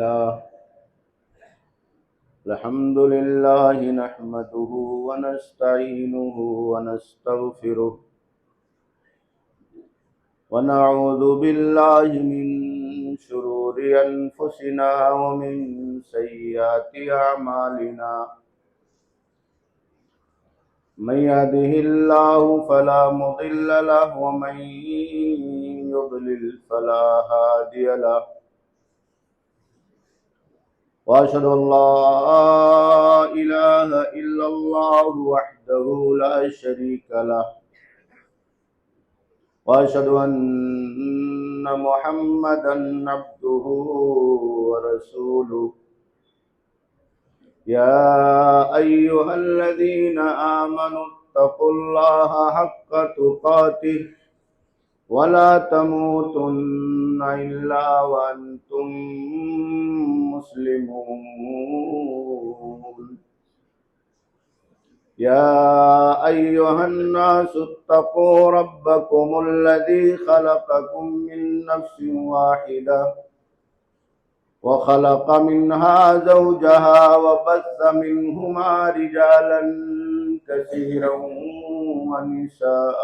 الله الحمد لله نحمده ونستعينه ونستغفره ونعوذ بالله من شرور أنفسنا ومن سيئات أعمالنا من يهده الله فلا مضل له ومن يضلل فلا هادي له وأشهد أن لا إله إلا الله وحده لا شريك له وأشهد أن محمدا عبده ورسوله يا أيها الذين آمنوا اتقوا الله حق تقاته ولا تموتن إلا وأنتم مسلمون يا أيها الناس اتقوا ربكم الذي خلقكم من نفس واحدة وخلق منها زوجها وبث منهما رجالا كثيرا ونساء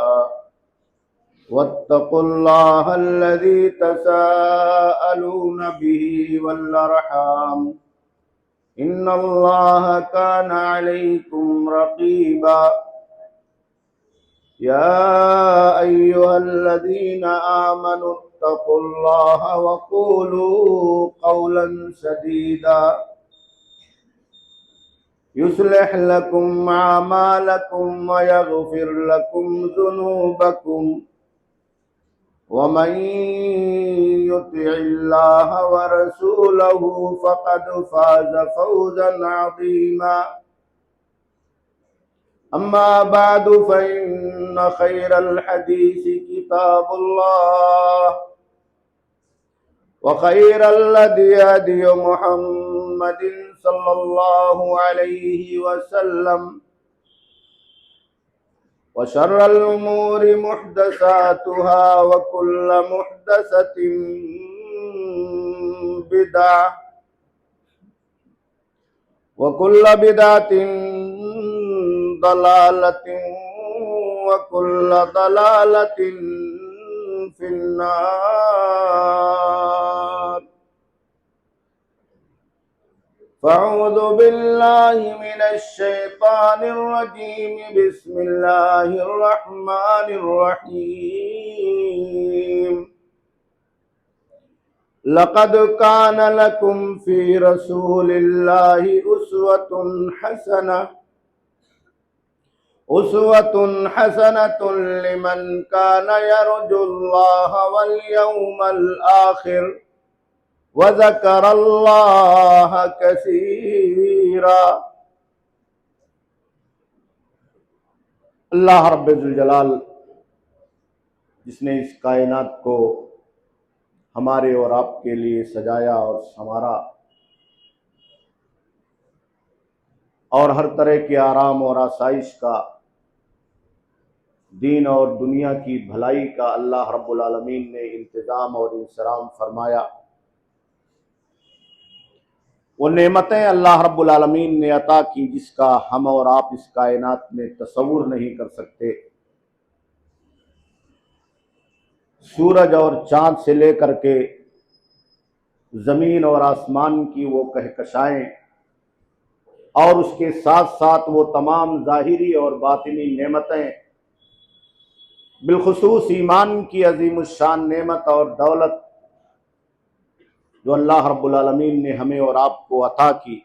واتقوا الله الذي تساءلون به والأرحام إن الله كان عليكم رقيبا يا أيها الذين آمنوا اتقوا الله وقولوا قولا سديدا يصلح لكم أعمالكم ويغفر لكم ذنوبكم ومن يطع الله ورسوله فقد فاز فوزا عظيما أما بعد فإن خير الحديث كتاب الله وخير الهدي هدي محمد صلى الله عليه وسلم وشر الأمور محدثاتها وكل محدثة بدعة وكل بدعة ضلالة وكل ضلالة في النار فأعوذ بالله من الشيطان الرجيم بسم الله الرحمن الرحيم لقد كان لكم في رسول الله أسوة حسنة لمن كان يرجو الله واليوم الآخر وذكر اللہ کثیرا۔ اللہ رب ذوالجلال جس نے اس کائنات کو ہمارے اور آپ کے لیے سجایا اور سنوارا اور ہر طرح کے آرام اور آسائش کا، دین اور دنیا کی بھلائی کا اللہ رب العالمین نے انتظام اور انصرام فرمایا، وہ نعمتیں اللہ رب العالمین نے عطا کی جس کا ہم اور آپ اس کائنات میں تصور نہیں کر سکتے۔ سورج اور چاند سے لے کر کے زمین اور آسمان کی وہ کہکشائیں اور اس کے ساتھ ساتھ وہ تمام ظاہری اور باطنی نعمتیں، بالخصوص ایمان کی عظیم الشان نعمت اور دولت جو اللہ رب العالمین نے ہمیں اور آپ کو عطا کی،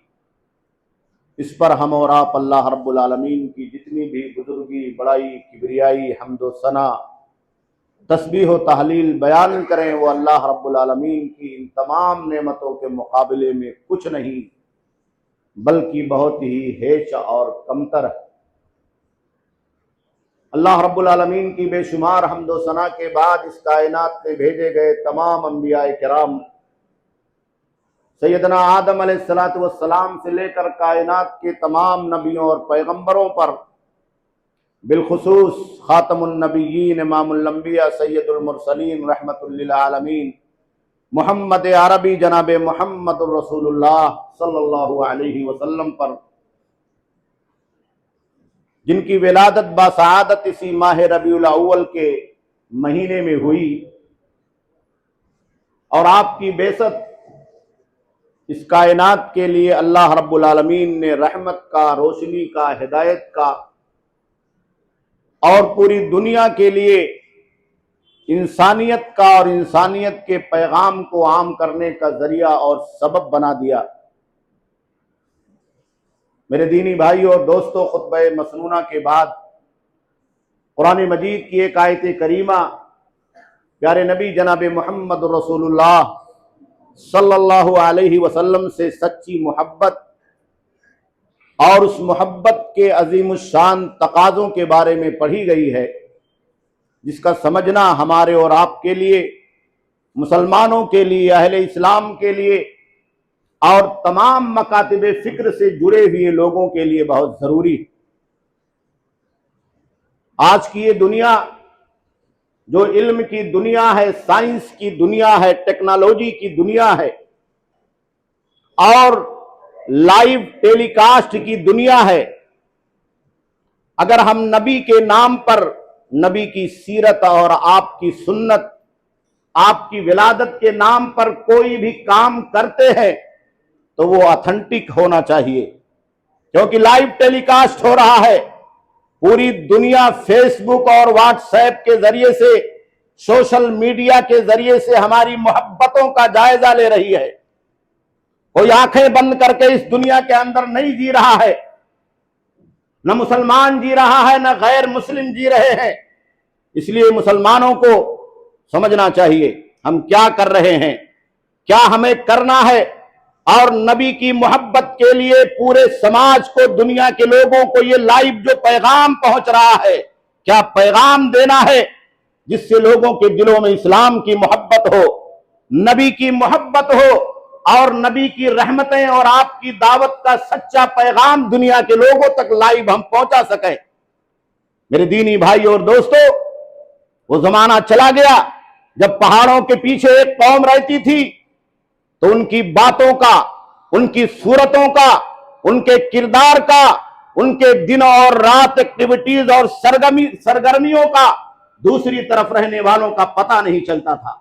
اس پر ہم اور آپ اللہ رب العالمین کی جتنی بھی بزرگی، بڑائی، کبریائی، حمد و ثنا، تسبیح و تحلیل بیان کریں، وہ اللہ رب العالمین کی ان تمام نعمتوں کے مقابلے میں کچھ نہیں بلکہ بہت ہی ہیچ اور کمتر ہے۔ اللہ رب العالمین کی بے شمار حمد و ثنا کے بعد اس کائنات میں بھیجے گئے تمام انبیاء کرام، سیدنا آدم علیہ السلام سے لے کر کائنات کے تمام نبیوں اور پیغمبروں پر، بالخصوص خاتم النبیین، امام الانبیاء، سید المرسلین، رحمت للعالمین محمد عربی جناب محمد الرسول اللہ صلی اللہ علیہ وسلم پر، جن کی ولادت باسعادت اسی ماہ ربیع الاول کے مہینے میں ہوئی، اور آپ کی بعثت اس کائنات کے لیے اللہ رب العالمین نے رحمت کا، روشنی کا، ہدایت کا، اور پوری دنیا کے لیے انسانیت کا اور انسانیت کے پیغام کو عام کرنے کا ذریعہ اور سبب بنا دیا۔ میرے دینی بھائیوں اور دوستوں، خطبہ مسنونہ کے بعد قرآن مجید کی ایک آیت کریمہ پیارے نبی جناب محمد رسول اللہ صلی اللہ علیہ وسلم سے سچی محبت اور اس محبت کے عظیم الشان تقاضوں کے بارے میں پڑھی گئی ہے، جس کا سمجھنا ہمارے اور آپ کے لیے، مسلمانوں کے لیے، اہل اسلام کے لیے اور تمام مکاتب فکر سے جڑے ہوئے لوگوں کے لیے بہت ضروری ہے۔ آج کی یہ دنیا جو علم کی دنیا ہے، سائنس کی دنیا ہے، ٹیکنالوجی کی دنیا ہے اور لائیو ٹیلی کاسٹ کی دنیا ہے، اگر ہم نبی کے نام پر، نبی کی سیرت اور آپ کی سنت، آپ کی ولادت کے نام پر کوئی بھی کام کرتے ہیں تو وہ اتھینٹک ہونا چاہیے، کیونکہ لائیو ٹیلی کاسٹ ہو رہا ہے۔ پوری دنیا فیس بک اور واٹس ایپ کے ذریعے سے، سوشل میڈیا کے ذریعے سے ہماری محبتوں کا جائزہ لے رہی ہے۔ کوئی آنکھیں بند کر کے اس دنیا کے اندر نہیں جی رہا ہے، نہ مسلمان جی رہا ہے، نہ غیر مسلم جی رہے ہیں۔ اس لیے مسلمانوں کو سمجھنا چاہیے ہم کیا کر رہے ہیں، کیا ہمیں کرنا ہے، اور نبی کی محبت کے لیے پورے سماج کو، دنیا کے لوگوں کو یہ لائیو جو پیغام پہنچ رہا ہے، کیا پیغام دینا ہے جس سے لوگوں کے دلوں میں اسلام کی محبت ہو، نبی کی محبت ہو، اور نبی کی رحمتیں اور آپ کی دعوت کا سچا پیغام دنیا کے لوگوں تک لائیو ہم پہنچا سکیں۔ میرے دینی بھائی اور دوستو، وہ زمانہ چلا گیا جب پہاڑوں کے پیچھے ایک قوم رہتی تھی تو ان کی باتوں کا، ان کی صورتوں کا، ان کے کردار کا، ان کے دن اور رات ایکٹیویٹیز اور سرگرمیوں کا دوسری طرف رہنے والوں کا پتہ نہیں چلتا تھا۔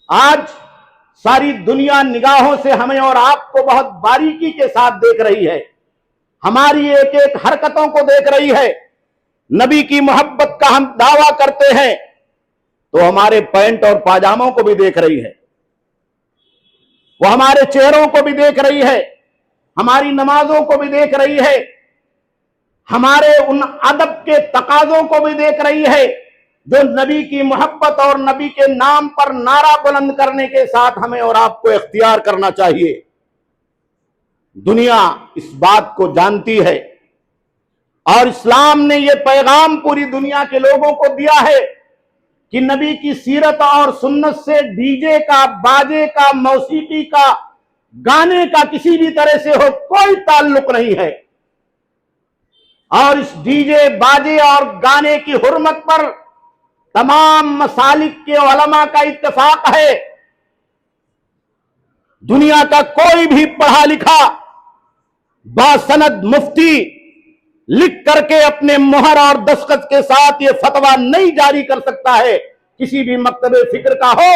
آج ساری دنیا نگاہوں سے ہمیں اور آپ کو بہت باریکی کے ساتھ دیکھ رہی ہے، ہماری ایک ایک حرکتوں کو دیکھ رہی ہے۔ نبی کی محبت کا ہم دعویٰ کرتے ہیں تو ہمارے پینٹ اور پاجاموں کو بھی دیکھ رہی ہے، وہ ہمارے چہروں کو بھی دیکھ رہی ہے، ہماری نمازوں کو بھی دیکھ رہی ہے، ہمارے ان ادب کے تقاضوں کو بھی دیکھ رہی ہے جو نبی کی محبت اور نبی کے نام پر نعرہ بلند کرنے کے ساتھ ہمیں اور آپ کو اختیار کرنا چاہیے۔ دنیا اس بات کو جانتی ہے، اور اسلام نے یہ پیغام پوری دنیا کے لوگوں کو دیا ہے کہ نبی کی سیرت اور سنت سے ڈی جے کا، باجے کا، موسیقی کا، گانے کا کسی بھی طرح سے ہو کوئی تعلق نہیں ہے، اور اس ڈی جے، باجے اور گانے کی حرمت پر تمام مسالک کے علماء کا اتفاق ہے۔ دنیا کا کوئی بھی پڑھا لکھا باسند مفتی لکھ کر کے اپنے مہر اور دستخط کے ساتھ یہ فتویٰ نہیں جاری کر سکتا ہے، کسی بھی مکتب فکر کا ہو،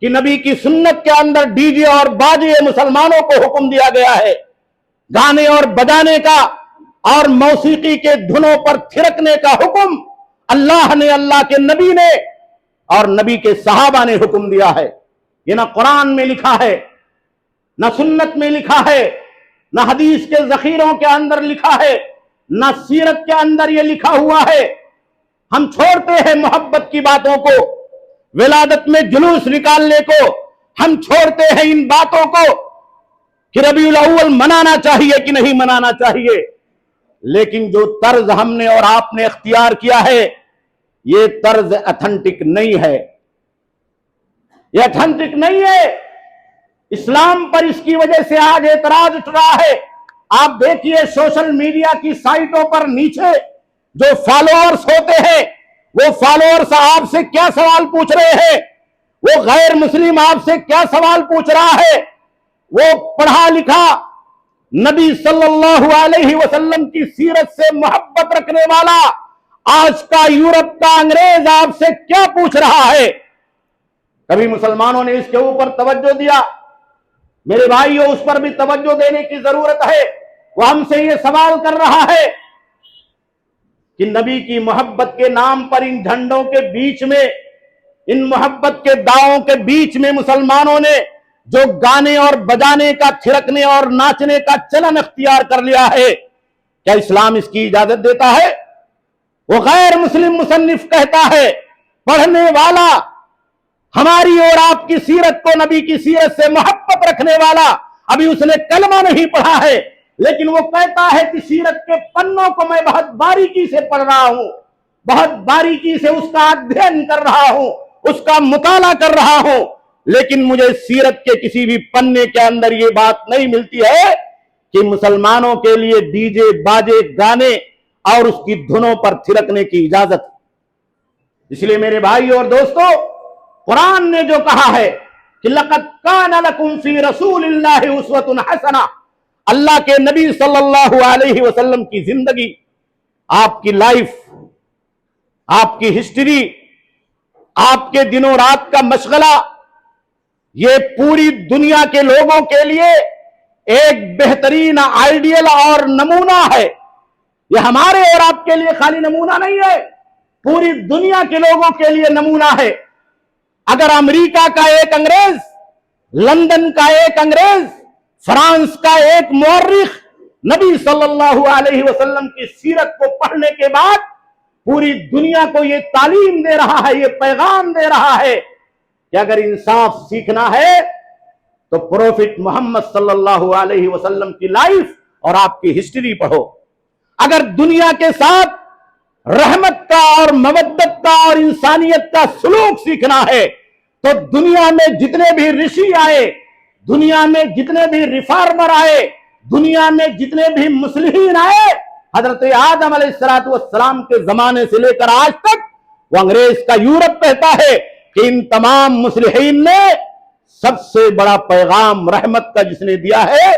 کہ نبی کی سنت کے اندر ڈی جے اور باجے مسلمانوں کو حکم دیا گیا ہے، گانے اور بجانے کا اور موسیقی کے دھنوں پر تھرکنے کا حکم اللہ نے، اللہ کے نبی نے اور نبی کے صحابہ نے حکم دیا ہے۔ یہ نہ قرآن میں لکھا ہے، نہ سنت میں لکھا ہے، نہ حدیث کے ذخیروں کے اندر لکھا ہے، نہ سیرت کے اندر یہ لکھا ہوا ہے۔ ہم چھوڑتے ہیں محبت کی باتوں کو، ولادت میں جلوس نکالنے کو، ہم چھوڑتے ہیں ان باتوں کو کہ ربیع الاول منانا چاہیے کہ نہیں منانا چاہیے، لیکن جو طرز ہم نے اور آپ نے اختیار کیا ہے یہ طرز اتھینٹک نہیں ہے، یہ اتھینٹک نہیں ہے۔ اسلام پر اس کی وجہ سے آج اعتراض اٹھ رہا ہے۔ آپ دیکھیے سوشل میڈیا کی سائٹوں پر نیچے جو فالوورز ہوتے ہیں، وہ فالوورز آپ سے کیا سوال پوچھ رہے ہیں؟ وہ غیر مسلم آپ سے کیا سوال پوچھ رہا ہے؟ وہ پڑھا لکھا نبی صلی اللہ علیہ وسلم کی سیرت سے محبت رکھنے والا آج کا یورپ کا انگریز آپ سے کیا پوچھ رہا ہے؟ کبھی مسلمانوں نے اس کے اوپر توجہ دیا؟ میرے بھائیوں، اس پر بھی توجہ دینے کی ضرورت ہے۔ وہ ہم سے یہ سوال کر رہا ہے کہ نبی کی محبت کے نام پر ان جھنڈوں کے بیچ میں، ان محبت کے داؤں کے بیچ میں مسلمانوں نے جو گانے اور بجانے کا، تھرکنے اور ناچنے کا چلن اختیار کر لیا ہے، کیا اسلام اس کی اجازت دیتا ہے؟ وہ غیر مسلم مصنف کہتا ہے، پڑھنے والا ہماری اور آپ کی سیرت کو، نبی کی سیرت سے محبت رکھنے والا، ابھی اس نے کلمہ نہیں پڑھا ہے، لیکن وہ کہتا ہے کہ سیرت کے پنوں کو میں بہت باریکی سے پڑھ رہا ہوں، بہت باریکی سے اس کا ادھین کر رہا ہوں، اس کا مطالعہ کر رہا ہوں، لیکن مجھے سیرت کے کسی بھی پنے کے اندر یہ بات نہیں ملتی ہے کہ مسلمانوں کے لیے ڈی جے، باجے، گانے اور اس کی دھنوں پر تھرکنے کی اجازت۔ اس لیے میرے بھائی اور دوستو، قرآن نے جو کہا ہے کہ لَقَدْ كَانَ لَكُمْ فِي رَسُولِ اللَّهِ أُسْوَةٌ حَسَنَةٌ، اللہ کے نبی صلی اللہ علیہ وسلم کی زندگی، آپ کی لائف، آپ کی ہسٹری، آپ کے دن و رات کا مشغلہ، یہ پوری دنیا کے لوگوں کے لیے ایک بہترین آئیڈیل اور نمونہ ہے۔ یہ ہمارے اور آپ کے لیے خالی نمونہ نہیں ہے، پوری دنیا کے لوگوں کے لیے نمونہ ہے۔ اگر امریکہ کا ایک انگریز، لندن کا ایک انگریز، فرانس کا ایک مورخ نبی صلی اللہ علیہ وسلم کی سیرت کو پڑھنے کے بعد پوری دنیا کو یہ تعلیم دے رہا ہے، یہ پیغام دے رہا ہے کہ اگر انصاف سیکھنا ہے تو پروفٹ محمد صلی اللہ علیہ وسلم کی لائف اور آپ کی ہسٹری پڑھو۔ اگر دنیا کے ساتھ رحمت کا اور مودت کا اور انسانیت کا سلوک سیکھنا ہے تو دنیا میں جتنے بھی رشی آئے، دنیا میں جتنے بھی ریفارمر آئے، دنیا میں جتنے بھی مصلحین آئے، حضرت آدم علیہ السلام کے زمانے سے لے کر آج تک، وہ انگریز کا یورپ کہتا ہے کہ ان تمام مصلحین نے سب سے بڑا پیغام رحمت کا جس نے دیا ہے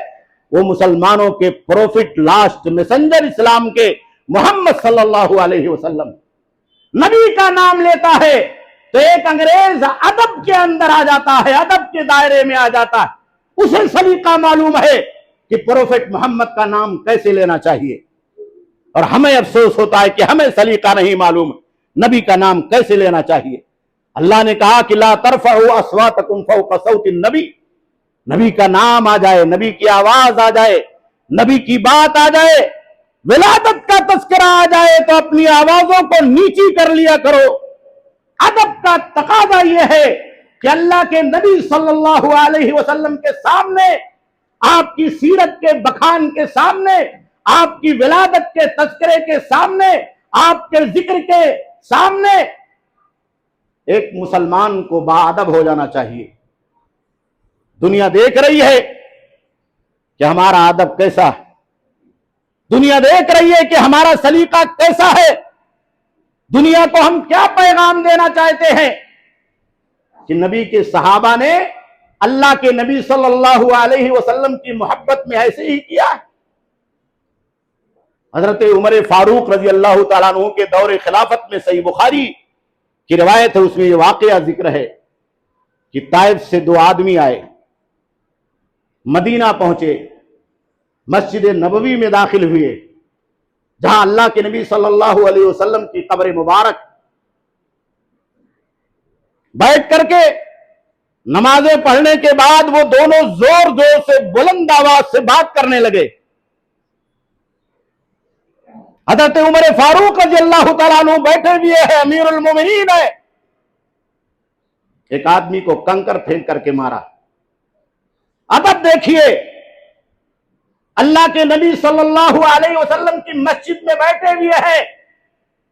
وہ مسلمانوں کے پروفٹ، لاسٹ میسنجر اسلام کے محمد صلی اللہ علیہ وسلم۔ نبی کا نام لیتا ہے تو ایک انگریز ادب کے اندر آ جاتا ہے، ادب کے دائرے میں آ جاتا ہے، اسے سلیقہ معلوم ہے کہ پروفٹ محمد کا نام کیسے لینا چاہیے، اور ہمیں افسوس ہوتا ہے کہ ہمیں سلیقہ نہیں معلوم نبی کا نام کیسے لینا چاہیے۔ اللہ نے کہا کہ لا ترفعوا اصواتکم فوق صوت النبی، نبی کا نام آ جائے، نبی کی آواز آ جائے، نبی کی بات آ جائے، ولادت کا تذکرہ آ جائے تو اپنی آوازوں کو نیچی کر لیا کرو۔ ادب کا تقاضا یہ ہے کہ اللہ کے نبی صلی اللہ علیہ وسلم کے سامنے، آپ کی سیرت کے بخان کے سامنے، آپ کی ولادت کے تذکرے کے سامنے، آپ کے ذکر کے سامنے ایک مسلمان کو باادب ہو جانا چاہیے۔ دنیا دیکھ رہی ہے کہ ہمارا ادب کیسا ہے، دنیا دیکھ رہی ہے کہ ہمارا سلیقہ کیسا ہے، دنیا کو ہم کیا پیغام دینا چاہتے ہیں کہ نبی کے صحابہ نے اللہ کے نبی صلی اللہ علیہ وسلم کی محبت میں ایسے ہی کیا۔ حضرت عمر فاروق رضی اللہ تعالیٰ عنہ کے دور خلافت میں صحیح بخاری کی روایت ہے، اس میں یہ واقعہ ذکر ہے کہ طائف سے دو آدمی آئے، مدینہ پہنچے، مسجد نبوی میں داخل ہوئے جہاں اللہ کے نبی صلی اللہ علیہ وسلم کی قبر مبارک، بیٹھ کر کے نمازیں پڑھنے کے بعد وہ دونوں زور زور سے بلند آواز سے بات کرنے لگے۔ حضرت عمر فاروق رضی اللہ تعالیٰ عنہ بیٹھے ہوئے ہیں، امیر المومنین ہے، ایک آدمی کو کنکر پھینک کر کے مارا۔ ادب دیکھیے، اللہ کے نبی صلی اللہ علیہ وسلم کی مسجد میں بیٹھے ہوئے ہیں،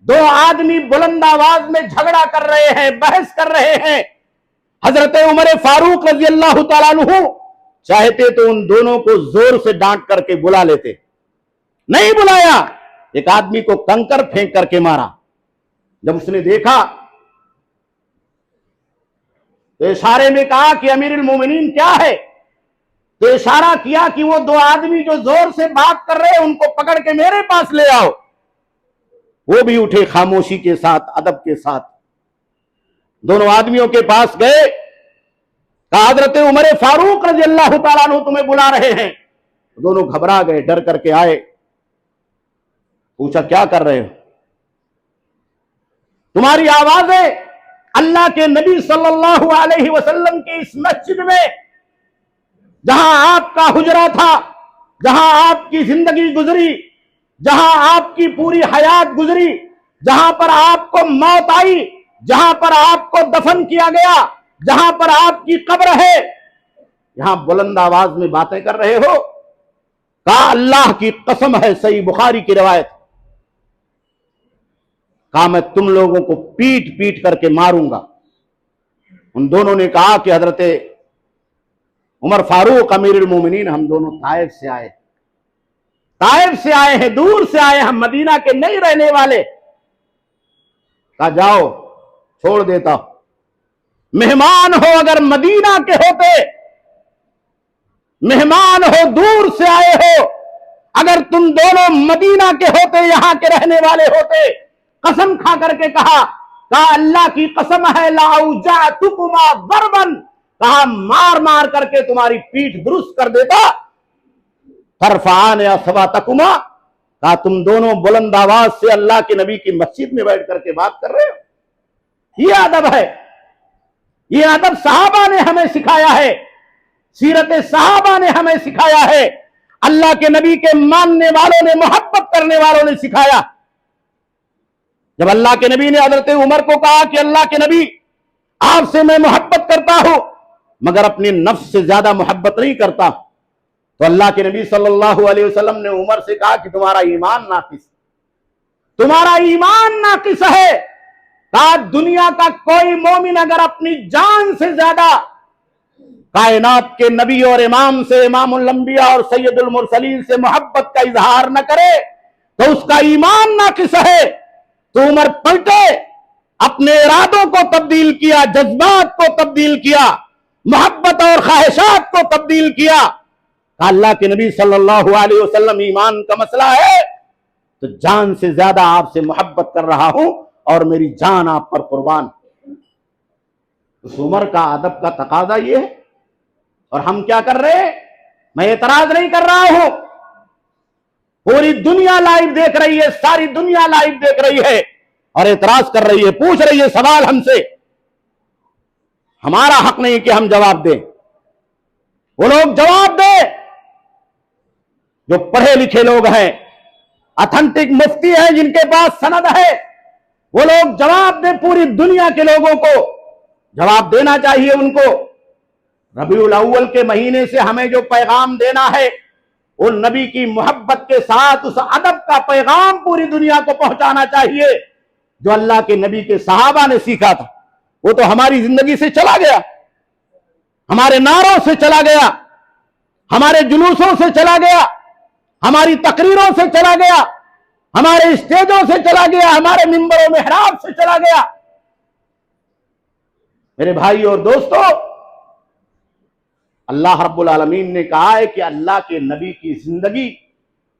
دو آدمی بلند آواز میں جھگڑا کر رہے ہیں، بحث کر رہے ہیں۔ حضرت عمر فاروق رضی اللہ تعالیٰ عنہ چاہتے تو ان دونوں کو زور سے ڈانٹ کر کے بلا لیتے، نہیں بلایا، ایک آدمی کو کنکر پھینک کر کے مارا۔ جب اس نے دیکھا تو اشارے میں کہا کہ امیر المومنین کیا ہے؟ تو اشارہ کیا کہ وہ دو آدمی جو زور سے بات کر رہے ہیں ان کو پکڑ کے میرے پاس لے آؤ۔ وہ بھی اٹھے خاموشی کے ساتھ، ادب کے ساتھ، دونوں آدمیوں کے پاس گئے۔ کہا حضرت عمر فاروق رضی اللہ تعالیٰ عنہ تمہیں بلا رہے ہیں۔ دونوں گھبرا گئے، ڈر کر کے آئے۔ پوچھا کیا کر رہے ہو؟ تمہاری آوازیں اللہ کے نبی صلی اللہ علیہ وسلم کی اس مسجد میں، جہاں آپ کا حجرہ تھا، جہاں آپ کی زندگی گزری، جہاں آپ کی پوری حیات گزری، جہاں پر آپ کو موت آئی، جہاں پر آپ کو دفن کیا گیا، جہاں پر آپ کی قبر ہے، یہاں بلند آواز میں باتیں کر رہے ہو؟ کہا اللہ کی قسم ہے، صحیح بخاری کی روایت۔ کہا میں تم لوگوں کو پیٹ پیٹ کر کے ماروں گا۔ ان دونوں نے کہا کہ حضرت عمر فاروق امیر المومنین، ہم دونوں طائف سے آئے، طائف سے آئے ہیں، دور سے آئے، ہم مدینہ کے نہیں رہنے والے۔ کہا جاؤ، چھوڑ دیتا ہوں، مہمان ہو اگر مدینہ کے ہوتے، مہمان ہو دور سے آئے ہو، اگر تم دونوں مدینہ کے ہوتے، یہاں کے رہنے والے ہوتے، قسم کھا کر کے کہا اللہ کی قسم ہے لَأَوْجَعْتُكُمَا ضَرْبًا، کہا مار مار کر کے تمہاری پیٹھ درست کر دیتا۔ ترفعان اصواتکما، کہا تم دونوں بلند آواز سے اللہ کے نبی کی مسجد میں بیٹھ کر کے بات کر رہے ہو؟ یہ ادب ہے، یہ ادب صحابہ نے ہمیں سکھایا ہے، سیرت صحابہ نے ہمیں سکھایا ہے، اللہ کے نبی کے ماننے والوں نے، محبت کرنے والوں نے سکھایا۔ جب اللہ کے نبی نے حضرت عمر کو کہا کہ اللہ کے نبی آپ سے میں محبت کرتا ہوں مگر اپنی نفس سے زیادہ محبت نہیں کرتا، تو اللہ کے نبی صلی اللہ علیہ وسلم نے عمر سے کہا کہ تمہارا ایمان ناقص، تمہارا ایمان ناقص ہے۔ کہا دنیا کا کوئی مومن اگر اپنی جان سے زیادہ کائنات کے نبی اور امام سے، امام الانبیاء اور سید المرسلین سے محبت کا اظہار نہ کرے تو اس کا ایمان ناقص ہے۔ تو عمر پلٹے، اپنے ارادوں کو تبدیل کیا، جذبات کو تبدیل کیا، محبت اور خواہشات کو تبدیل کیا۔ کہا اللہ کے نبی صلی اللہ علیہ وسلم ایمان کا مسئلہ ہے تو جان سے زیادہ آپ سے محبت کر رہا ہوں اور میری جان آپ پر قربان۔ اس عمر کا ادب کا تقاضا یہ ہے، اور ہم کیا کر رہے ہیں؟ میں اعتراض نہیں کر رہا ہوں، پوری دنیا لائیو دیکھ رہی ہے، ساری دنیا لائیو دیکھ رہی ہے اور اعتراض کر رہی ہے، پوچھ رہی ہے سوال ہم سے۔ ہمارا حق نہیں کہ ہم جواب دیں، وہ لوگ جواب دیں جو پڑھے لکھے لوگ ہیں، اتھنٹک مفتی ہیں جن کے پاس سند ہے، وہ لوگ جواب دیں، پوری دنیا کے لوگوں کو جواب دینا چاہیے ان کو۔ ربیع الاول کے مہینے سے ہمیں جو پیغام دینا ہے، وہ نبی کی محبت کے ساتھ اس ادب کا پیغام پوری دنیا کو پہنچانا چاہیے جو اللہ کے نبی کے صحابہ نے سیکھا تھا۔ وہ تو ہماری زندگی سے چلا گیا، ہمارے نعروں سے چلا گیا، ہمارے جلوسوں سے چلا گیا، ہماری تقریروں سے چلا گیا، ہمارے اسٹیجوں سے چلا گیا، ہمارے منبر و محراب سے چلا گیا۔ میرے بھائی اور دوستو، اللہ رب العالمین نے کہا ہے کہ اللہ کے نبی کی زندگی،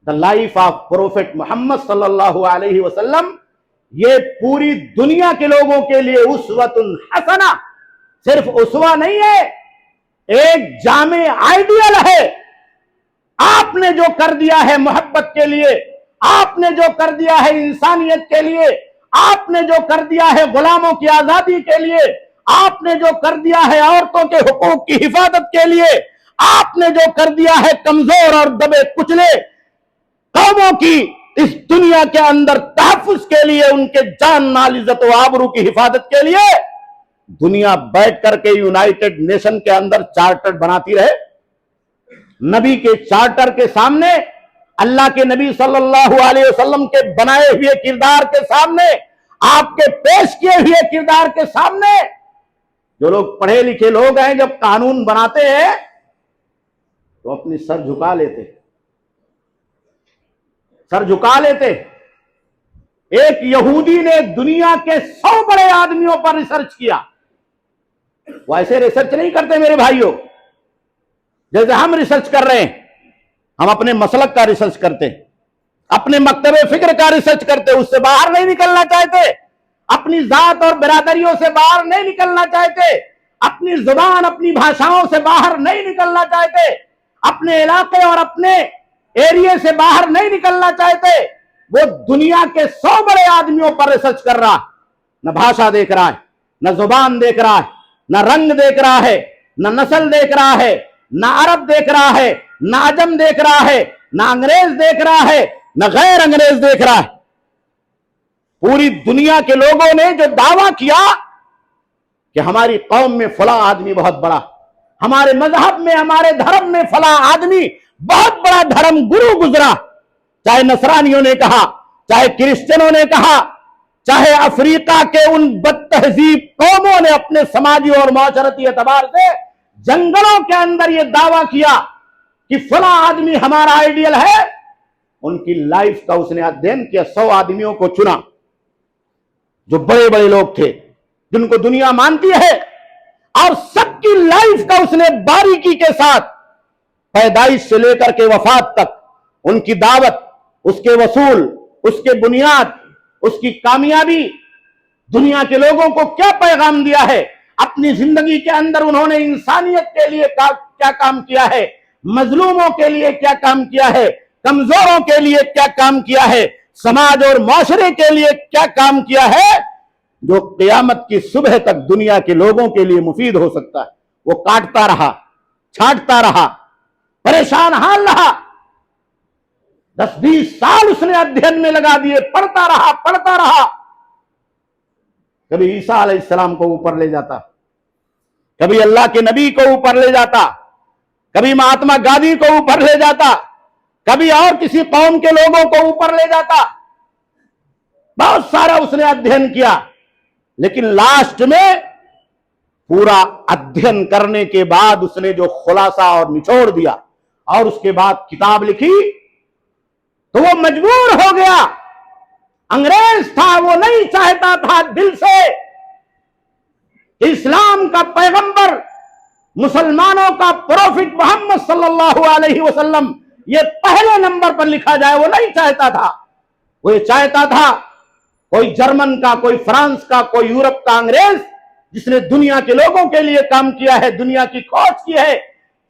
the life of Prophet محمد صلی اللہ علیہ وسلم، یہ پوری دنیا کے لوگوں کے لیے اسوۃ حسنہ، صرف اسوہ نہیں ہے، ایک جامع آئیڈیل ہے۔ آپ نے جو کر دیا ہے محبت کے لیے، آپ نے جو کر دیا ہے انسانیت کے لیے، آپ نے جو کر دیا ہے غلاموں کی آزادی کے لیے، آپ نے جو کر دیا ہے عورتوں کے حقوق کی حفاظت کے لیے، آپ نے جو کر دیا ہے کمزور اور دبے کچلے قوموں کی اس دنیا کے اندر تحفظ کے لیے، ان کے جان مال عزت و آبرو کی حفاظت کے لیے، دنیا بیٹھ کر کے یونائٹڈ نیشن کے اندر چارٹر بناتی رہے۔ نبی کے چارٹر کے سامنے، اللہ کے نبی صلی اللہ علیہ وسلم کے بنائے ہوئے کردار کے سامنے، آپ کے پیش کیے ہوئے کردار کے سامنے، جو لوگ پڑھے لکھے لوگ ہیں جب قانون بناتے ہیں تو اپنی سر جھکا لیتے، سر جھکا لیتے۔ ایک یہودی نے دنیا کے 100 بڑے آدمیوں پر ریسرچ کیا، وہ ایسے ریسرچ نہیں کرتے میرے بھائیوں جیسے ہم ریسرچ کر رہے ہیں. ہم اپنے مسلک کا ریسرچ کرتے ہیں, اپنے مکتب فکر کا ریسرچ کرتے, اس سے باہر نہیں نکلنا چاہتے, اپنی ذات اور برادریوں سے باہر نہیں نکلنا چاہتے, اپنی زبان اپنی بھاشاؤں سے باہر نہیں نکلنا چاہتے, اپنے علاقے اور اپنے ایریے سے باہر نہیں نکلنا چاہتے. وہ دنیا کے 100 بڑے آدمیوں پر ریسرچ کر رہا, نہ بھاشا دیکھ رہا ہے, نہ زبان دیکھ رہا ہے, نہ رنگ دیکھ رہا ہے, نہ نسل دیکھ رہا ہے, نہ عرب دیکھ رہا ہے, نہ عجم دیکھ رہا ہے, نہ انگریز دیکھ رہا ہے, نہ غیر انگریز دیکھ رہا ہے. پوری دنیا کے لوگوں نے جو دعویٰ کیا کہ ہماری قوم میں فلاں آدمی بہت بڑا, ہمارے مذہب میں ہمارے دھرم میں فلاں آدمی بہت بڑا دھرم گرو گزرا, چاہے نصرانیوں نے کہا, چاہے کرسچنوں نے کہا, چاہے افریقہ کے ان بد تہذیب قوموں نے اپنے سماجی اور معاشرتی اعتبار سے جنگلوں کے اندر یہ دعویٰ کیا کہ فلاں آدمی ہمارا آئیڈیل ہے. ان کی لائف کا اس نے ادھین کیا, 100 آدمیوں کو چنا جو بڑے بڑے لوگ تھے جن کو دنیا مانتی ہے, اور سب کی لائف کا اس نے باریکی کے ساتھ پیدائش سے لے کر کے وفات تک ان کی دعوت, اس کے وصول, اس کے بنیاد, اس کی کامیابی, دنیا کے لوگوں کو کیا پیغام دیا ہے, اپنی زندگی کے اندر انہوں نے انسانیت کے لیے کیا کام کیا ہے, مظلوموں کے لیے کیا کام کیا ہے, کمزوروں کے لیے کیا کام کیا ہے, سماج اور معاشرے کے لیے کیا کام کیا ہے, جو قیامت کی صبح تک دنیا کے لوگوں کے لیے مفید ہو سکتا ہے. وہ کاٹتا رہا, چھانٹتا رہا, پریشان حال رہا. 10-20 سال اس نے ادھین میں لگا دیے, پڑھتا رہا. کبھی عیسیٰ علیہ السلام کو اوپر لے جاتا, کبھی اللہ کے نبی کو اوپر لے جاتا, کبھی مہاتما گاندھی کو اوپر لے جاتا, کبھی اور کسی قوم کے لوگوں کو اوپر لے جاتا. بہت سارا اس نے ادھین کیا, لیکن لاسٹ میں پورا ادھین کرنے کے بعد اس نے جو خلاصہ اور نچوڑ دیا اور اس کے بعد کتاب لکھی تو وہ مجبور ہو گیا. انگریز تھا, وہ نہیں چاہتا تھا دل سے اسلام کا پیغمبر, مسلمانوں کا پروفٹ محمد صلی اللہ علیہ وسلم یہ پہلے نمبر پر لکھا جائے. وہ نہیں چاہتا تھا. وہ یہ چاہتا تھا کوئی جرمن کا, کوئی فرانس کا, کوئی یورپ کا انگریز جس نے دنیا کے لوگوں کے لیے کام کیا ہے, دنیا کی کھوج کی ہے,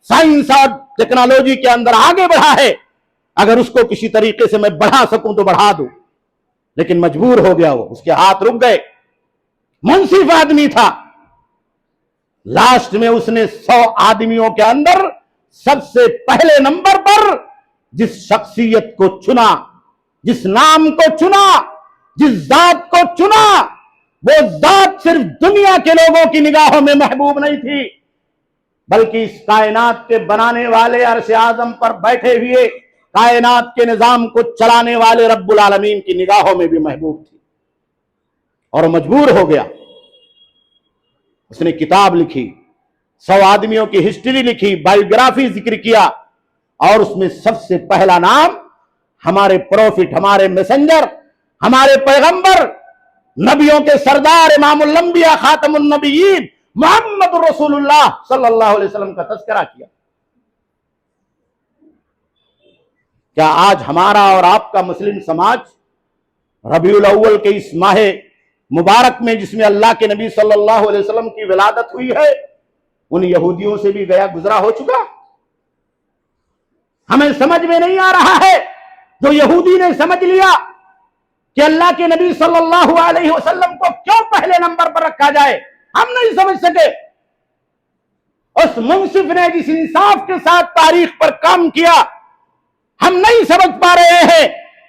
سائنس اور ٹیکنالوجی کے اندر آگے بڑھا ہے, اگر اس کو کسی طریقے سے میں بڑھا سکوں تو بڑھا دوں. لیکن مجبور ہو گیا, وہ اس کے ہاتھ رک گئے. منصف آدمی تھا. لاسٹ میں اس نے 100 آدمیوں کے اندر سب سے پہلے نمبر پر جس شخصیت کو چنا, جس نام کو چنا, جس ذات کو چنا, وہ ذات صرف دنیا کے لوگوں کی نگاہوں میں محبوب نہیں تھی, بلکہ اس کائنات کے بنانے والے, عرش اعظم پر بیٹھے ہوئے کائنات کے نظام کو چلانے والے رب العالمین کی نگاہوں میں بھی محبوب تھی. اور مجبور ہو گیا. اس نے کتاب لکھی, 100 آدمیوں کی ہسٹری لکھی, بایوگرافی ذکر کیا, اور اس میں سب سے پہلا نام ہمارے پروفٹ, ہمارے میسنجر, ہمارے پیغمبر, نبیوں کے سردار, امام الانبیاء, خاتم النبیین محمد رسول اللہ صلی اللہ علیہ وسلم کا تذکرہ کیا. کیا آج ہمارا اور آپ کا مسلم سماج ربیع الاول کے اس ماہ مبارک میں جس میں اللہ کے نبی صلی اللہ علیہ وسلم کی ولادت ہوئی ہے, ان یہودیوں سے بھی گیا گزرا ہو چکا؟ ہمیں سمجھ میں نہیں آ رہا ہے. جو یہودی نے سمجھ لیا کہ اللہ کے نبی صلی اللہ علیہ وسلم کو کیوں پہلے نمبر پر رکھا جائے, ہم نہیں سمجھ سکے. اس منصف نے جس انصاف کے ساتھ تاریخ پر کام کیا, ہم نہیں سمجھ پا رہے ہیں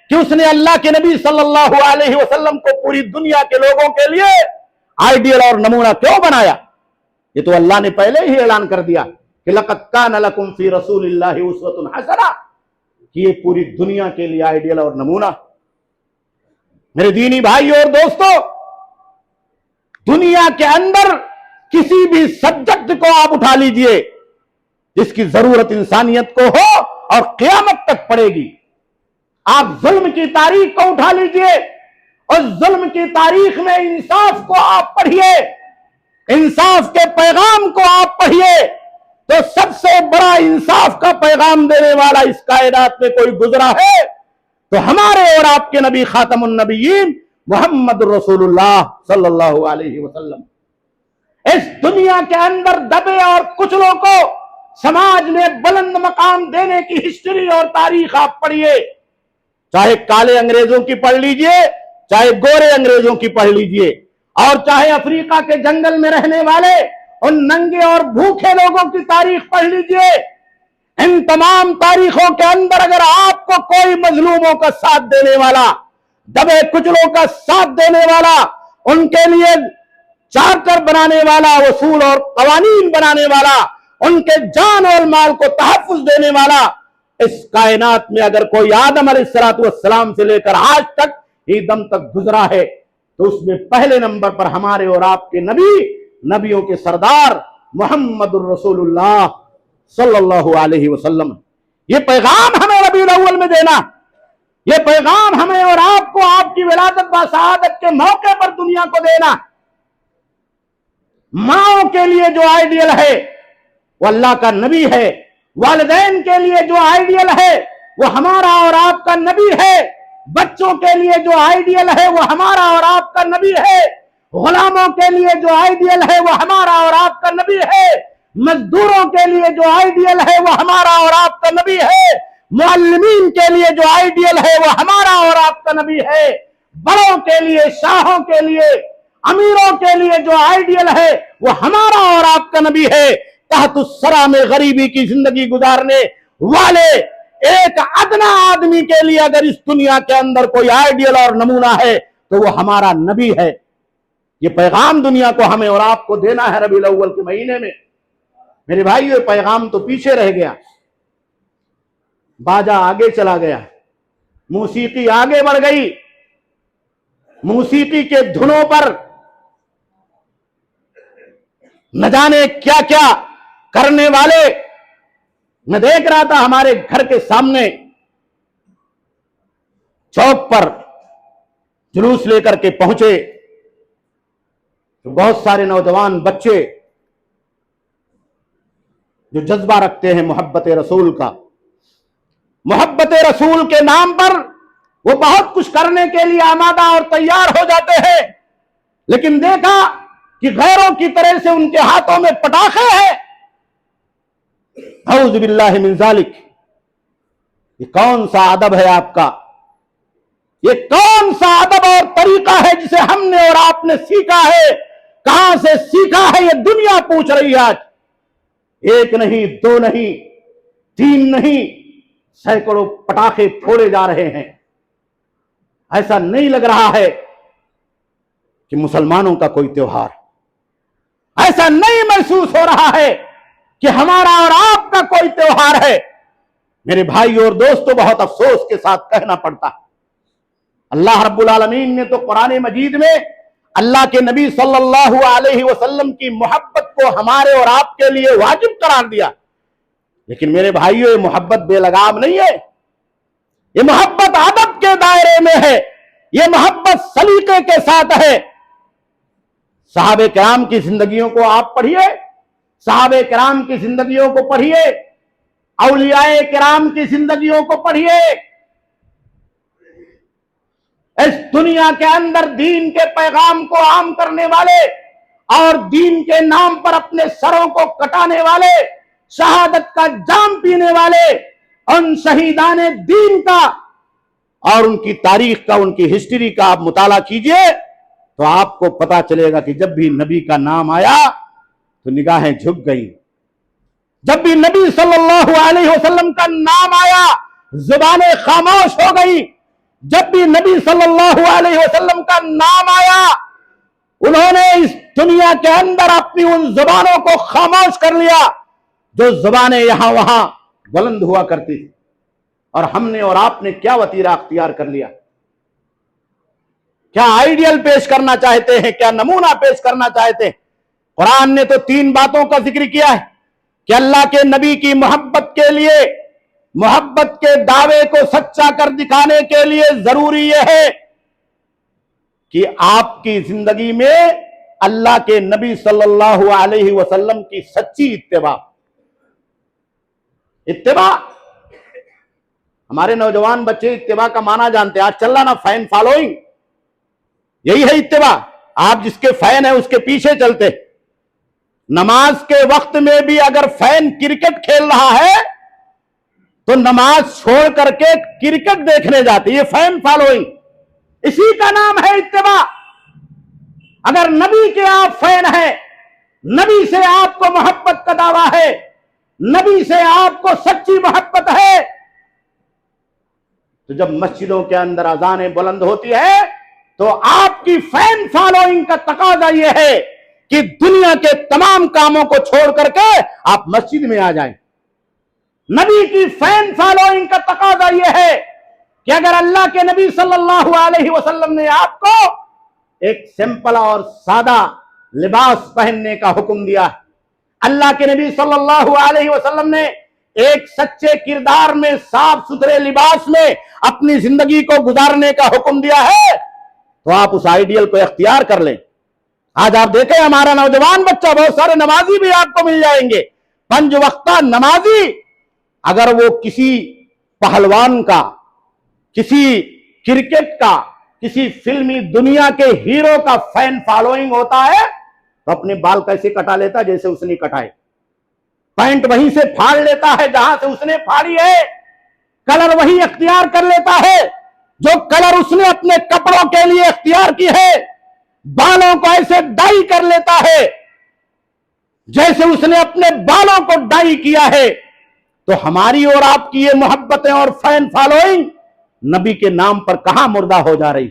کہ اس نے اللہ کے نبی صلی اللہ علیہ وسلم کو پوری دنیا کے لوگوں کے لیے آئیڈیل اور نمونہ کیوں بنایا. یہ تو اللہ نے پہلے ہی اعلان کر دیا کہ لَقَدْ كَانَ لَكُمْ فِي رَسُولِ اللَّهِ أُسْوَةٌ حَسَنَةٌ, کہ یہ پوری دنیا کے لیے آئیڈیل اور نمونہ. میرے دینی بھائیوں اور دوستو, دنیا کے اندر کسی بھی سبجیکٹ کو آپ اٹھا لیجئے جس کی ضرورت انسانیت کو ہو اور قیامت تک پڑے گی. آپ ظلم کی تاریخ کو اٹھا لیجئے اور ظلم کی تاریخ میں انصاف کو آپ پڑھیے, انصاف کے پیغام کو آپ پڑھیے تو سب سے بڑا انصاف کا پیغام دینے والا اس کائنات میں کوئی گزرا ہے تو ہمارے اور آپ کے نبی خاتم النبیین محمد رسول اللہ صلی اللہ علیہ وسلم۔ اس دنیا کے اندر دبے اور کچلوں کو سماج میں بلند مقام دینے کی ہسٹری اور تاریخ آپ پڑھیے، چاہے کالے انگریزوں کی پڑھ لیجئے، چاہے گورے انگریزوں کی پڑھ لیجئے، اور چاہے افریقہ کے جنگل میں رہنے والے ان ننگے اور بھوکے لوگوں کی تاریخ پڑھ لیجئے۔ ان تمام تاریخوں کے اندر اگر آپ کو کوئی مظلوموں کا ساتھ دینے والا، دبے کچلوں کا ساتھ دینے والا، ان کے لیے چارٹر بنانے والا، اصول اور قوانین بنانے والا، ان کے جان اور مال کو تحفظ دینے والا اس کائنات میں اگر کوئی آدم علیہ السلام سے لے کر آج تک ہی دم تک گزرا ہے تو اس میں پہلے نمبر پر ہمارے اور آپ کے نبی، نبیوں کے سردار محمد الرسول اللہ صلی اللہ علیہ وسلم۔ یہ پیغام ہمیں ربیع الاول میں دینا، یہ پیغام ہمیں اور آپ کو آپ کی ولادت با سعادت کے موقع پر دنیا کو دینا۔ ماؤں کے لیے جو آئیڈیل ہے وہ اللہ کا نبی ہے، والدین کے لیے جو آئیڈیل ہے وہ ہمارا اور آپ کا نبی ہے، بچوں کے لیے جو آئیڈیل ہے وہ ہمارا اور آپ کا نبی ہے، غلاموں کے لیے جو آئیڈیل ہے وہ ہمارا اور آپ کا نبی ہے، مزدوروں کے لیے جو آئیڈیل ہے وہ ہمارا اور آپ کا نبی ہے، معلمین کے لیے جو آئیڈیل ہے وہ ہمارا اور آپ کا نبی ہے، بڑوں کے لیے، شاہوں کے لیے، امیروں کے لیے جو آئیڈیل ہے وہ ہمارا اور آپ کا نبی ہے۔ تحت الثری میں غریبی کی زندگی گزارنے والے ایک ادنا آدمی کے لیے اگر اس دنیا کے اندر کوئی آئیڈیل اور نمونہ ہے تو وہ ہمارا نبی ہے۔ یہ پیغام دنیا کو ہمیں اور آپ کو دینا ہے ربیع الاول کے مہینے میں۔ میرے بھائیو، یہ پیغام تو پیچھے رہ گیا، باجا آگے چلا گیا، موسیقی آگے بڑھ گئی، موسیقی کے دھنوں پر نہ جانے کیا کیا کرنے والے۔ میں دیکھ رہا تھا ہمارے گھر کے سامنے چوک پر جلوس لے کر کے پہنچے تو بہت سارے نوجوان بچے جو جذبہ رکھتے ہیں محبت رسول کا، محبت رسول کے نام پر وہ بہت کچھ کرنے کے لیے آمادہ اور تیار ہو جاتے ہیں، لیکن دیکھا کہ غیروں کی طرح سے ان کے ہاتھوں میں پٹاخے ہیں۔ اعوذ باللہ من ذالک، یہ کون سا ادب ہے آپ کا؟ یہ کون سا ادب اور طریقہ ہے جسے ہم نے اور آپ نے سیکھا ہے؟ کہاں سے سیکھا ہے یہ دنیا پوچھ رہی ہے آج۔ ایک نہیں، دو نہیں، تین نہیں، سینکڑوں پٹاخے پھوڑے جا رہے ہیں۔ ایسا نہیں لگ رہا ہے کہ مسلمانوں کا کوئی تیوہار، ایسا نہیں محسوس ہو رہا ہے کہ ہمارا اور آپ کا کوئی تیوہار ہے۔ میرے بھائی اور دوستو، بہت افسوس کے ساتھ کہنا پڑتا ہے، اللہ رب العالمین نے تو قرآن مجید میں اللہ کے نبی صلی اللہ علیہ وسلم کی محبت کو ہمارے اور آپ کے لیے واجب قرار دیا، لیکن میرے بھائیو، یہ محبت بے لگام نہیں ہے، یہ محبت ادب کے دائرے میں ہے، یہ محبت سلیقے کے ساتھ ہے۔ صحابہ کرام کی زندگیوں کو آپ پڑھیے، صحابہ کرام کی زندگیوں کو پڑھیے، اولیاء کرام کی زندگیوں کو پڑھیے۔ اس دنیا کے اندر دین کے پیغام کو عام کرنے والے اور دین کے نام پر اپنے سروں کو کٹانے والے، شہادت کا جام پینے والے، ان شہیدان دین کا اور ان کی تاریخ کا، ان کی ہسٹری کا آپ مطالعہ کیجئے تو آپ کو پتا چلے گا کہ جب بھی نبی کا نام آیا تو نگاہیں جھک گئیں، جب بھی نبی صلی اللہ علیہ وسلم کا نام آیا زبانیں خاموش ہو گئی، جب بھی نبی صلی اللہ علیہ وسلم کا نام آیا انہوں نے اس دنیا کے اندر اپنی ان زبانوں کو خاموش کر لیا جو زبانیں یہاں وہاں بلند ہوا کرتی تھی۔ اور ہم نے اور آپ نے کیا وتیرہ اختیار کر لیا، کیا آئیڈیل پیش کرنا چاہتے ہیں، کیا نمونہ پیش کرنا چاہتے ہیں؟ قرآن نے تو 3 باتوں کا ذکر کیا ہے کہ اللہ کے نبی کی محبت کے لیے، محبت کے دعوے کو سچا کر دکھانے کے لیے ضروری یہ ہے کہ آپ کی زندگی میں اللہ کے نبی صلی اللہ علیہ وسلم کی سچی اتباع. اتباع. ہمارے نوجوان بچے اتباع کا معنی جانتے ہیں. آج چل رہا نا فین فالوئنگ, یہی ہے اتباع. آپ جس کے فین ہیں اس کے پیچھے چلتے. نماز کے وقت میں بھی اگر فین کرکٹ کھیل رہا ہے تو نماز چھوڑ کر کے کرکٹ دیکھنے جاتے. یہ فین فالوئنگ, اسی کا نام ہے اتباع. اگر نبی کے آپ فین ہیں, نبی سے آپ کو محبت کا دعویٰ ہے, نبی سے آپ کو سچی محبت ہے, تو جب مسجدوں کے اندر اذانیں بلند ہوتی ہے تو آپ کی فین فالوئنگ کا تقاضا یہ ہے کہ دنیا کے تمام کاموں کو چھوڑ کر کے آپ مسجد میں آ جائیں. نبی کی فین فالوئنگ کا تقاضا یہ ہے کہ اگر اللہ کے نبی صلی اللہ علیہ وسلم نے آپ کو ایک سمپل اور سادہ لباس پہننے کا حکم دیا, اللہ کے نبی صلی اللہ علیہ وسلم نے ایک سچے کردار میں صاف ستھرے لباس میں اپنی زندگی کو گزارنے کا حکم دیا ہے, تو آپ اس آئیڈیل کو اختیار کر لیں. آج آپ دیکھیں ہمارا نوجوان بچہ, بہت سارے نمازی بھی آپ کو مل جائیں گے, 5 وقتہ نمازی, اگر وہ کسی پہلوان کا, کسی کرکٹ کا, کسی فلمی دنیا کے ہیرو کا فین فالوئنگ ہوتا ہے تو اپنے بال کیسے کٹا لیتا جیسے اس نے کٹائے, پینٹ وہیں سے پھاڑ لیتا ہے جہاں سے اس نے پھاڑی ہے, کلر وہی اختیار کر لیتا ہے جو کلر اس نے اپنے کپڑوں کے لیے اختیار کی ہے, بالوں کو ایسے ڈائی کر لیتا ہے جیسے اس نے اپنے بالوں کو ڈائی کیا ہے. تو ہماری اور آپ کی یہ محبتیں اور فین فالوئنگ نبی کے نام پر کہاں مردہ ہو جا رہی,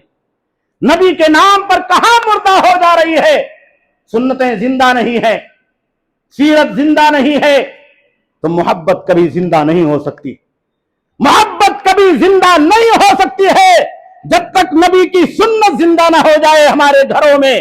نبی کے نام پر کہاں مردہ ہو جا رہی ہے. سنتیں زندہ نہیں ہے, سیرت زندہ نہیں ہے, تو محبت کبھی زندہ نہیں ہو سکتی. محبت کبھی زندہ نہیں ہو سکتی ہے جب تک نبی کی سنت زندہ نہ ہو جائے ہمارے گھروں میں,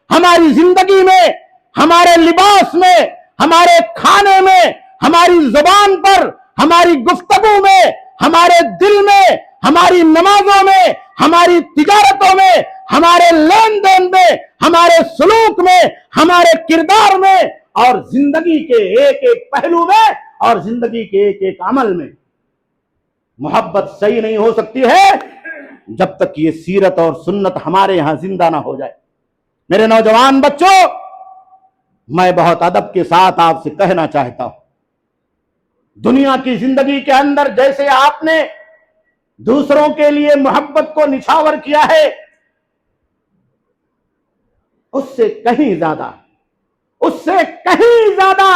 ہماری زندگی میں, ہمارے لباس میں, ہمارے کھانے میں, ہماری زبان پر, ہماری گفتگو میں, ہمارے دل میں, ہماری نمازوں میں, ہماری تجارتوں میں, ہمارے لین دین میں, ہمارے سلوک میں, ہمارے کردار میں, اور زندگی کے ایک ایک پہلو میں, اور زندگی کے ایک ایک عمل میں محبت صحیح نہیں ہو سکتی ہے جب تک یہ سیرت اور سنت ہمارے یہاں زندہ نہ ہو جائے. میرے نوجوان بچوں, میں بہت ادب کے ساتھ آپ سے کہنا چاہتا ہوں, دنیا کی زندگی کے اندر جیسے آپ نے دوسروں کے لیے محبت کو نچھاور کیا ہے, اس سے کہیں زیادہ, اس سے کہیں زیادہ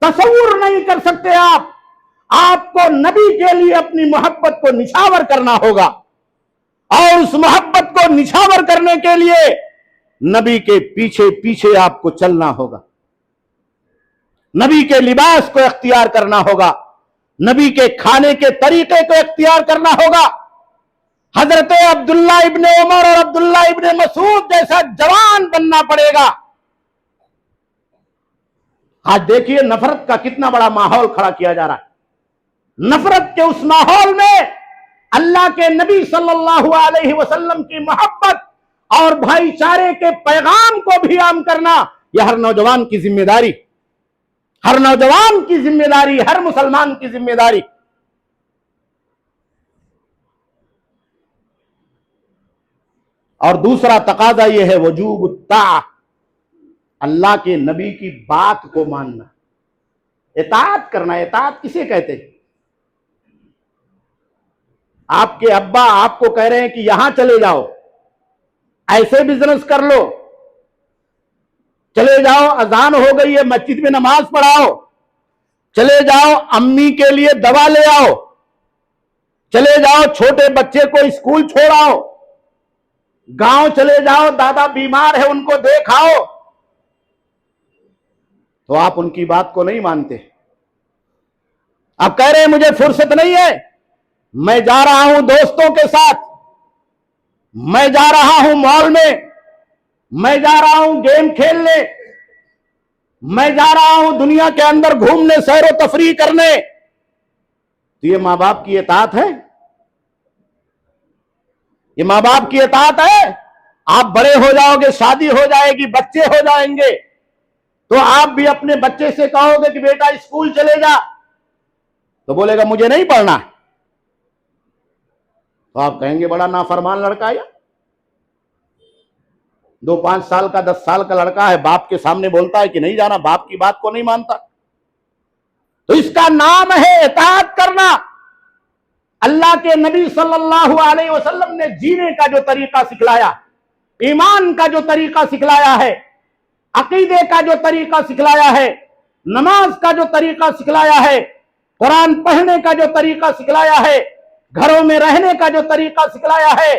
تصور نہیں کر سکتے آپ. آپ کو نبی کے لیے اپنی محبت کو نچھاور کرنا ہوگا, اور اس محبت کو نچھاور کرنے کے لیے نبی کے پیچھے پیچھے آپ کو چلنا ہوگا, نبی کے لباس کو اختیار کرنا ہوگا, نبی کے کھانے کے طریقے کو اختیار کرنا ہوگا. حضرت عبداللہ ابن عمر اور عبداللہ ابن مسعود جیسا جوان بننا پڑے گا. آج دیکھیے نفرت کا کتنا بڑا ماحول کھڑا کیا جا رہا ہے. نفرت کے اس ماحول میں اللہ کے نبی صلی اللہ علیہ وسلم کی محبت اور بھائی چارے کے پیغام کو بھی عام کرنا, یہ ہر نوجوان کی ذمہ داری, ہر نوجوان کی ذمہ داری, ہر مسلمان کی ذمہ داری. اور دوسرا تقاضا یہ ہے وجوب الطاعہ, اللہ کے نبی کی بات کو ماننا, اطاعت کرنا. اطاعت کسے کہتے ہیں؟ آپ کے ابا آپ کو کہہ رہے ہیں کہ یہاں چلے جاؤ, ایسے بزنس کر لو, چلے جاؤ اذان ہو گئی ہے مسجد میں نماز پڑھاؤ, چلے جاؤ امی کے لیے دوا لے آؤ, چلے جاؤ چھوٹے بچے کو اسکول چھوڑاؤ, گاؤں چلے جاؤ دادا بیمار ہے ان کو دیکھاؤ, تو آپ ان کی بات کو نہیں مانتے. آپ کہہ رہے ہیں مجھے فرصت نہیں ہے, میں جا رہا ہوں دوستوں کے ساتھ, میں جا رہا ہوں مال میں جا رہا ہوں گیم کھیلنے, میں جا رہا ہوں دنیا کے اندر گھومنے, سیر و تفریح کرنے. تو یہ ماں باپ کی اطاعت ہے؟ یہ ماں باپ کی اطاعت ہے؟ آپ بڑے ہو جاؤ گے، شادی ہو جائے گی، بچے ہو جائیں گے، تو آپ بھی اپنے بچے سے کہو گے کہ بیٹا اسکول چلے جا، تو بولے گا مجھے نہیں پڑھنا، تو آپ کہیں گے بڑا نافرمان لڑکا ہے۔ 2-5 سال کا 10 سال کا لڑکا ہے، باپ کے سامنے بولتا ہے کہ نہیں جانا، باپ کی بات کو نہیں مانتا، تو اس کا نام ہے اطاعت کرنا۔ اللہ کے نبی صلی اللہ علیہ وسلم نے جینے کا جو طریقہ سکھلایا، ایمان کا جو طریقہ سکھلایا ہے، عقیدے کا جو طریقہ سکھلایا ہے، نماز کا جو طریقہ سکھلایا ہے، قرآن پڑھنے کا جو طریقہ سکھلایا ہے، گھروں میں رہنے کا جو طریقہ سکھلایا ہے،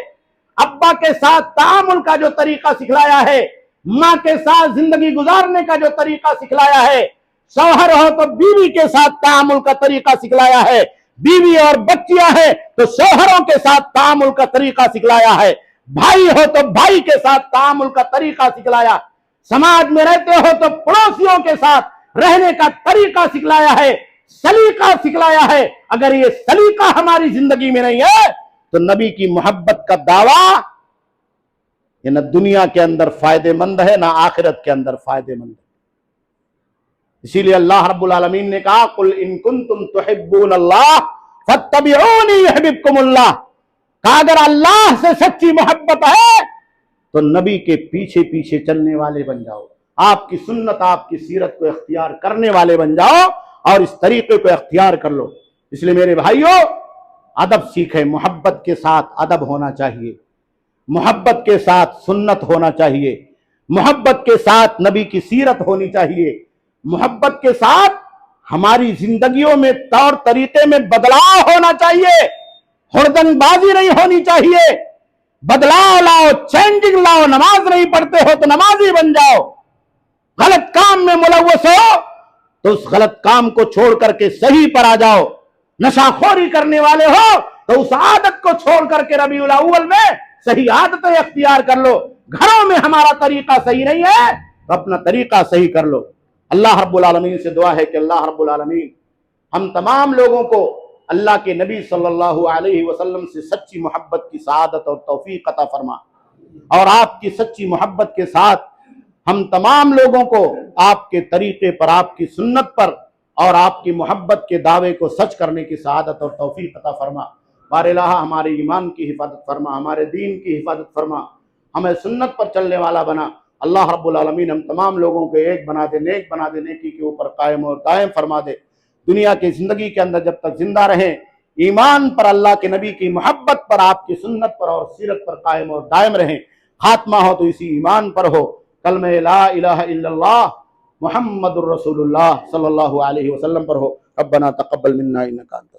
ابا کے ساتھ تعامل کا جو طریقہ سکھلایا ہے، ماں کے ساتھ زندگی گزارنے کا جو طریقہ سکھلایا ہے، شوہر ہو تو بیوی کے ساتھ تعامل کا طریقہ سکھلایا ہے، بیوی اور بچیاں ہیں تو شوہروں کے ساتھ تعامل کا طریقہ سکھلایا ہے، بھائی ہو تو بھائی کے ساتھ تعامل کا طریقہ سکھلایا، سماج میں رہتے ہو تو پڑوسیوں کے ساتھ رہنے کا طریقہ سکھلایا ہے، سلیقہ سکھلایا ہے۔ اگر یہ سلیقہ ہماری زندگی میں نہیں ہے تو نبی کی محبت کا دعویٰ یہ نہ دنیا کے اندر فائدے مند ہے، نہ آخرت کے اندر فائدے مند ہے۔ اسی لیے اللہ رب العالمین نے کہا قل ان کنتم تحبون اللہ فاتبعونی یحببکم اللہ، کہا اگر اللہ سے سچی محبت ہے تو نبی کے پیچھے پیچھے چلنے والے بن جاؤ، آپ کی سنت آپ کی سیرت کو اختیار کرنے والے بن جاؤ اور اس طریقے کو اختیار کر لو۔ اس لیے میرے بھائیوں ادب سیکھیں، محبت کے ساتھ ادب ہونا چاہیے، محبت کے ساتھ سنت ہونا چاہیے، محبت کے ساتھ نبی کی سیرت ہونی چاہیے، محبت کے ساتھ ہماری زندگیوں میں طور طریقے میں بدلاؤ ہونا چاہیے، ہردنگ بازی نہیں ہونی چاہیے، بدلاؤ لاؤ، چینجنگ لاؤ، نماز نہیں پڑھتے ہو تو نمازی بن جاؤ، غلط کام میں ملوث ہو تو اس غلط کام کو چھوڑ کر کے صحیح پر آ جاؤ، نشہ خوری کرنے والے ہو تو اس عادت کو چھوڑ کر کے ربیع الاول میں صحیح عادتیں اختیار کر لو۔ گھروں میں ہمارا طریقہ صحیح نہیں ہے تو اپنا طریقہ صحیح کر لو۔ اللہ رب العالمین سے دعا ہے کہ اللہ رب العالمین ہم تمام لوگوں کو اللہ کے نبی صلی اللہ علیہ وسلم سے سچی محبت کی سعادت اور توفیق عطا فرما، اور آپ کی سچی محبت کے ساتھ ہم تمام لوگوں کو آپ کے طریقے پر، آپ کی سنت پر اور آپ کی محبت کے دعوے کو سچ کرنے کی سعادت اور توفیق عطا فرما۔ بار الہ ہمارے ایمان کی حفاظت فرما، ہمارے دین کی حفاظت فرما، ہمیں سنت پر چلنے والا بنا۔ اللہ رب العالمین ہم تمام لوگوں کو ایک بنا دے، نیک بنا دے، نیکی کے اوپر قائم اور دائم فرما دے۔ دنیا کی زندگی کے اندر جب تک زندہ رہیں ایمان پر، اللہ کے نبی کی محبت پر، آپ کی سنت پر اور سیرت پر قائم اور دائم رہیں۔ خاتمہ ہو تو اسی ایمان پر ہو، کلمہ لا الہ الا اللہ محمد الرسول اللہ صلی اللہ علیہ وسلم پر ہو۔ ربنا تقبل منا انک انت